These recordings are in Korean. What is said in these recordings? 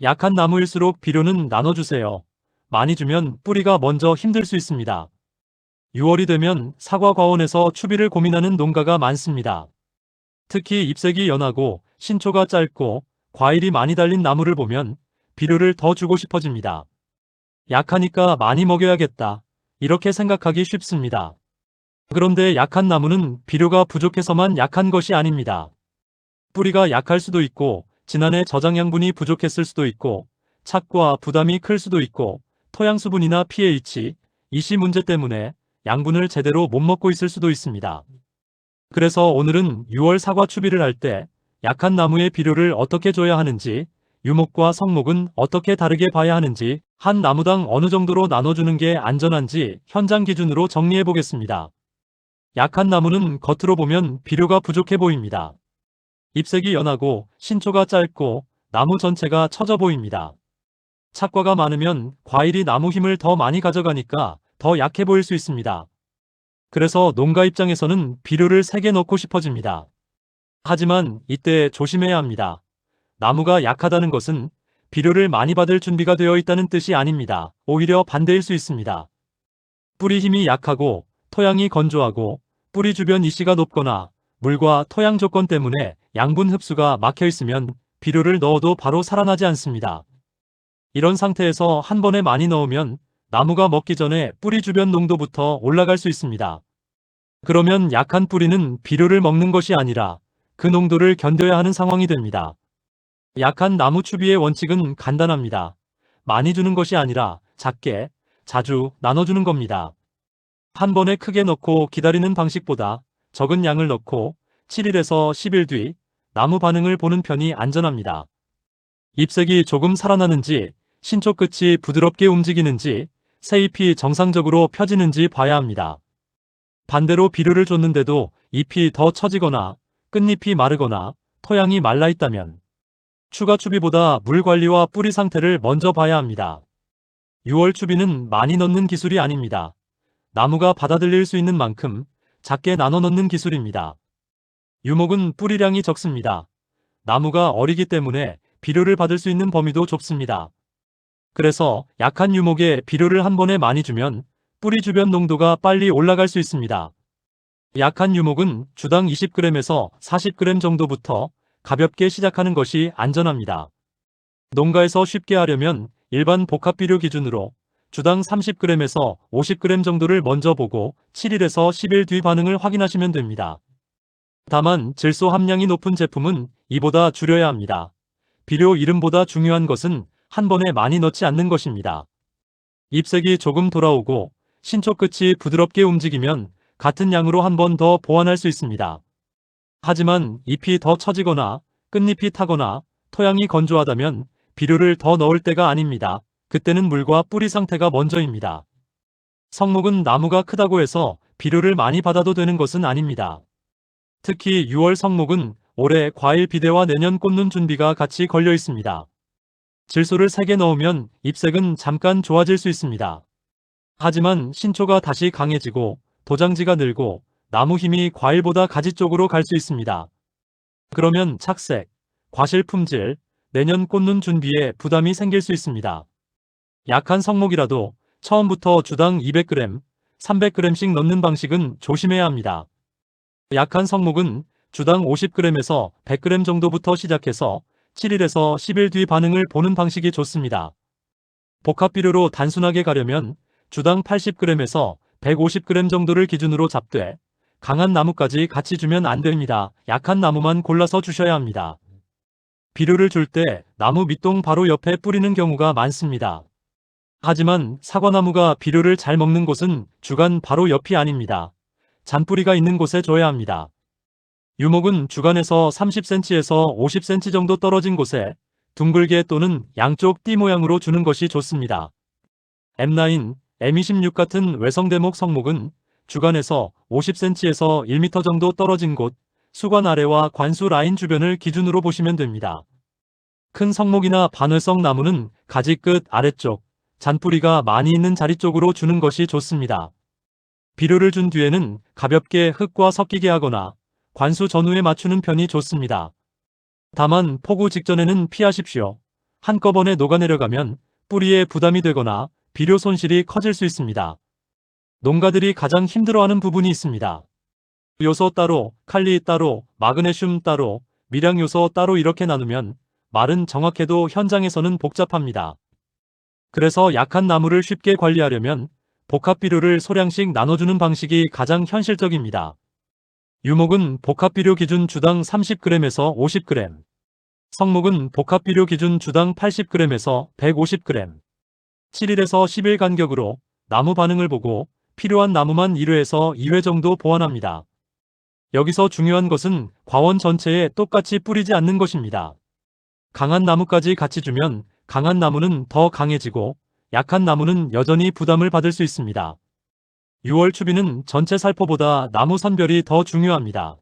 약한 나무일수록 비료는 나눠주세요. 많이 주면 뿌리가 먼저 힘들 수 있습니다. 6월이 되면 사과 과원에서 추비를 고민하는 농가가 많습니다. 특히 잎색이 연하고 신초가 짧고 과일이 많이 달린 나무를 보면 비료를 더 주고 싶어집니다. 약하니까 많이 먹여야겠다. 이렇게 생각하기 쉽습니다. 그런데 약한 나무는 비료가 부족해서만 약한 것이 아닙니다. 뿌리가 약할 수도 있고 지난해 저장 양분이 부족했을 수도 있고 착과 부담이 클 수도 있고 토양 수분이나 pH, 이시 문제 때문에 양분을 제대로 못 먹고 있을 수도 있습니다. 그래서 오늘은 6월 사과 추비를 할 때 약한 나무의 비료를 어떻게 줘야 하는지, 유목과 성목은 어떻게 다르게 봐야 하는지, 한 나무당 어느 정도로 나눠주는 게 안전한지 현장 기준으로 정리해 보겠습니다. 약한 나무는 겉으로 보면 비료가 부족해 보입니다. 잎색이 연하고 신초가 짧고 나무 전체가 처져 보입니다. 착과가 많으면 과일이 나무 힘을 더 많이 가져가니까 더 약해 보일 수 있습니다. 그래서 농가 입장에서는 비료를 세게 넣고 싶어집니다. 하지만 이때 조심해야 합니다. 나무가 약하다는 것은 비료를 많이 받을 준비가 되어 있다는 뜻이 아닙니다. 오히려 반대일 수 있습니다. 뿌리 힘이 약하고 토양이 건조하고 뿌리 주변 이시가 높거나 물과 토양 조건 때문에 양분 흡수가 막혀 있으면 비료를 넣어도 바로 살아나지 않습니다. 이런 상태에서 한 번에 많이 넣으면 나무가 먹기 전에 뿌리 주변 농도부터 올라갈 수 있습니다. 그러면 약한 뿌리는 비료를 먹는 것이 아니라 그 농도를 견뎌야 하는 상황이 됩니다. 약한 나무 추비의 원칙은 간단합니다. 많이 주는 것이 아니라 작게, 자주 나눠주는 겁니다. 한 번에 크게 넣고 기다리는 방식보다 적은 양을 넣고 7일에서 10일 뒤 나무 반응을 보는 편이 안전합니다. 잎색이 조금 살아나는지, 신초 끝이 부드럽게 움직이는지, 새잎이 정상적으로 펴지는지 봐야 합니다. 반대로 비료를 줬는데도 잎이 더 처지거나 끝잎이 마르거나 토양이 말라 있다면 추가 추비보다 물 관리와 뿌리 상태를 먼저 봐야 합니다. 6월 추비는 많이 넣는 기술이 아닙니다. 나무가 받아들일 수 있는 만큼 작게 나눠 넣는 기술입니다. 유목은 뿌리량이 적습니다. 나무가 어리기 때문에 비료를 받을 수 있는 범위도 좁습니다. 그래서 약한 유목에 비료를 한 번에 많이 주면 뿌리 주변 농도가 빨리 올라갈 수 있습니다. 약한 유목은 주당 20g에서 40g 정도부터 가볍게 시작하는 것이 안전합니다. 농가에서 쉽게 하려면 일반 복합비료 기준으로 주당 30g에서 50g 정도를 먼저 보고 7일에서 10일 뒤 반응을 확인하시면 됩니다. 다만 질소 함량이 높은 제품은 이보다 줄여야 합니다. 비료 이름보다 중요한 것은 한 번에 많이 넣지 않는 것입니다. 잎색이 조금 돌아오고 신초 끝이 부드럽게 움직이면 같은 양으로 한 번 더 보완할 수 있습니다. 하지만 잎이 더 처지거나 끝잎이 타거나 토양이 건조하다면 비료를 더 넣을 때가 아닙니다. 그때는 물과 뿌리 상태가 먼저입니다. 성목은 나무가 크다고 해서 비료를 많이 받아도 되는 것은 아닙니다. 특히 6월 성목은 올해 과일 비대와 내년 꽂는 준비가 같이 걸려 있습니다. 질소를 세게 넣으면 잎색은 잠깐 좋아질 수 있습니다. 하지만 신초가 다시 강해지고 도장지가 늘고 나무 힘이 과일보다 가지 쪽으로 갈 수 있습니다. 그러면 착색, 과실 품질, 내년 꽂는 준비에 부담이 생길 수 있습니다. 약한 성목이라도 처음부터 주당 200g, 300g씩 넣는 방식은 조심해야 합니다. 약한 성목은 주당 50g에서 100g 정도부터 시작해서 7일에서 10일 뒤 반응을 보는 방식이 좋습니다. 복합비료로 단순하게 가려면 주당 80g에서 150g 정도를 기준으로 잡되 강한 나무까지 같이 주면 안 됩니다. 약한 나무만 골라서 주셔야 합니다. 비료를 줄 때 나무 밑동 바로 옆에 뿌리는 경우가 많습니다. 하지만 사과나무가 비료를 잘 먹는 곳은 주간 바로 옆이 아닙니다. 잔뿌리가 있는 곳에 줘야 합니다. 유목은 주간에서 30cm에서 50cm 정도 떨어진 곳에 둥글게 또는 양쪽 띠 모양으로 주는 것이 좋습니다. M9, M26 같은 외성대목 성목은 주간에서 50cm에서 1m 정도 떨어진 곳, 수관 아래와 관수 라인 주변을 기준으로 보시면 됩니다. 큰 성목이나 반월성 나무는 가지 끝 아래쪽, 잔뿌리가 많이 있는 자리 쪽으로 주는 것이 좋습니다. 비료를 준 뒤에는 가볍게 흙과 섞이게 하거나 관수 전후에 맞추는 편이 좋습니다. 다만 폭우 직전에는 피하십시오. 한꺼번에 녹아내려가면 뿌리에 부담이 되거나 비료 손실이 커질 수 있습니다. 농가들이 가장 힘들어하는 부분이 있습니다. 요소 따로, 칼리 따로, 마그네슘 따로, 미량 요소 따로 이렇게 나누면 말은 정확해도 현장에서는 복잡합니다. 그래서 약한 나무를 쉽게 관리하려면 복합 비료를 소량씩 나눠주는 방식이 가장 현실적입니다. 유목은 복합 비료 기준 주당 30g에서 50g, 성목은 복합 비료 기준 주당 80g에서 150g, 7일에서 10일 간격으로 나무 반응을 보고 필요한 나무만 1회에서 2회 정도 보완합니다. 여기서 중요한 것은 과원 전체에 똑같이 뿌리지 않는 것입니다. 강한 나무까지 같이 주면 강한 나무는 더 강해지고 약한 나무는 여전히 부담을 받을 수 있습니다. 6월 추비는 전체 살포보다 나무 선별이 더 중요합니다.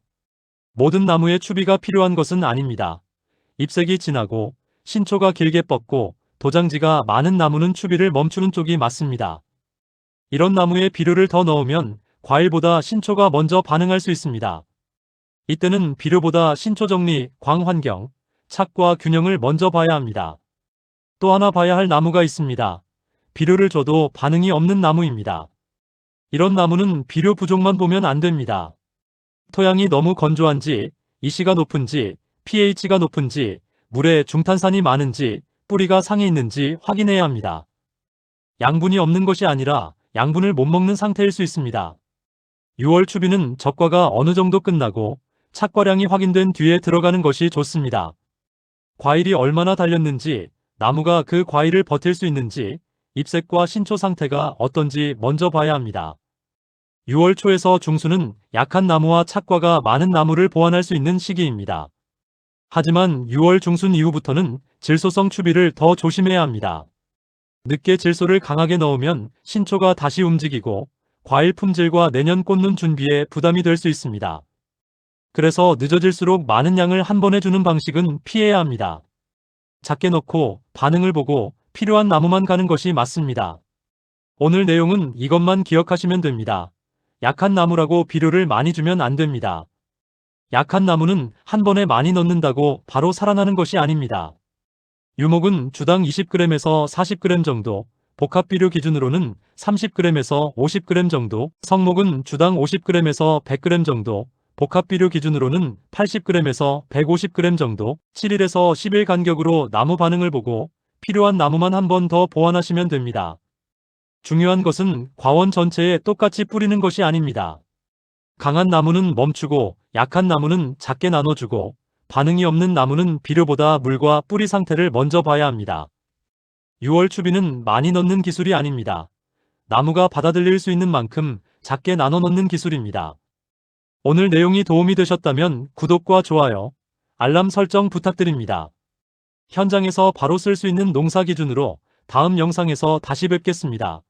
모든 나무에 추비가 필요한 것은 아닙니다. 잎색이 진하고 신초가 길게 뻗고 도장지가 많은 나무는 추비를 멈추는 쪽이 맞습니다. 이런 나무에 비료를 더 넣으면 과일보다 신초가 먼저 반응할 수 있습니다. 이때는 비료보다 신초 정리, 광환경, 착과 균형을 먼저 봐야 합니다. 또 하나 봐야 할 나무가 있습니다. 비료를 줘도 반응이 없는 나무입니다. 이런 나무는 비료 부족만 보면 안 됩니다. 토양이 너무 건조한지, 이시가 높은지, pH가 높은지, 물에 중탄산이 많은지, 뿌리가 상해 있는지 확인해야 합니다. 양분이 없는 것이 아니라 양분을 못 먹는 상태일 수 있습니다. 6월 추비는 적과가 어느 정도 끝나고 착과량이 확인된 뒤에 들어가는 것이 좋습니다. 과일이 얼마나 달렸는지, 나무가 그 과일을 버틸 수 있는지, 잎색과 신초 상태가 어떤지 먼저 봐야 합니다. 6월 초에서 중순은 약한 나무와 착과가 많은 나무를 보완할 수 있는 시기입니다. 하지만 6월 중순 이후부터는 질소성 추비를 더 조심해야 합니다. 늦게 질소를 강하게 넣으면 신초가 다시 움직이고 과일 품질과 내년 꽂는 준비에 부담이 될 수 있습니다. 그래서 늦어질수록 많은 양을 한 번에 주는 방식은 피해야 합니다. 작게 넣고 반응을 보고 필요한 나무만 가는 것이 맞습니다. 오늘 내용은 이것만 기억하시면 됩니다. 약한 나무라고 비료를 많이 주면 안 됩니다. 약한 나무는 한 번에 많이 넣는다고 바로 살아나는 것이 아닙니다. 유목은 주당 20g에서 40g 정도, 복합 비료 기준으로는 30g에서 50g 정도, 성목은 주당 50g에서 100g 정도, 복합 비료 기준으로는 80g에서 150g 정도, 7일에서 10일 간격으로 나무 반응을 보고 필요한 나무만 한 번 더 보완하시면 됩니다. 중요한 것은 과원 전체에 똑같이 뿌리는 것이 아닙니다. 강한 나무는 멈추고 약한 나무는 작게 나눠주고 반응이 없는 나무는 비료보다 물과 뿌리 상태를 먼저 봐야 합니다. 6월 추비는 많이 넣는 기술이 아닙니다. 나무가 받아들일 수 있는 만큼 작게 나눠 넣는 기술입니다. 오늘 내용이 도움이 되셨다면 구독과 좋아요, 알람 설정 부탁드립니다. 현장에서 바로 쓸 수 있는 농사 기준으로 다음 영상에서 다시 뵙겠습니다.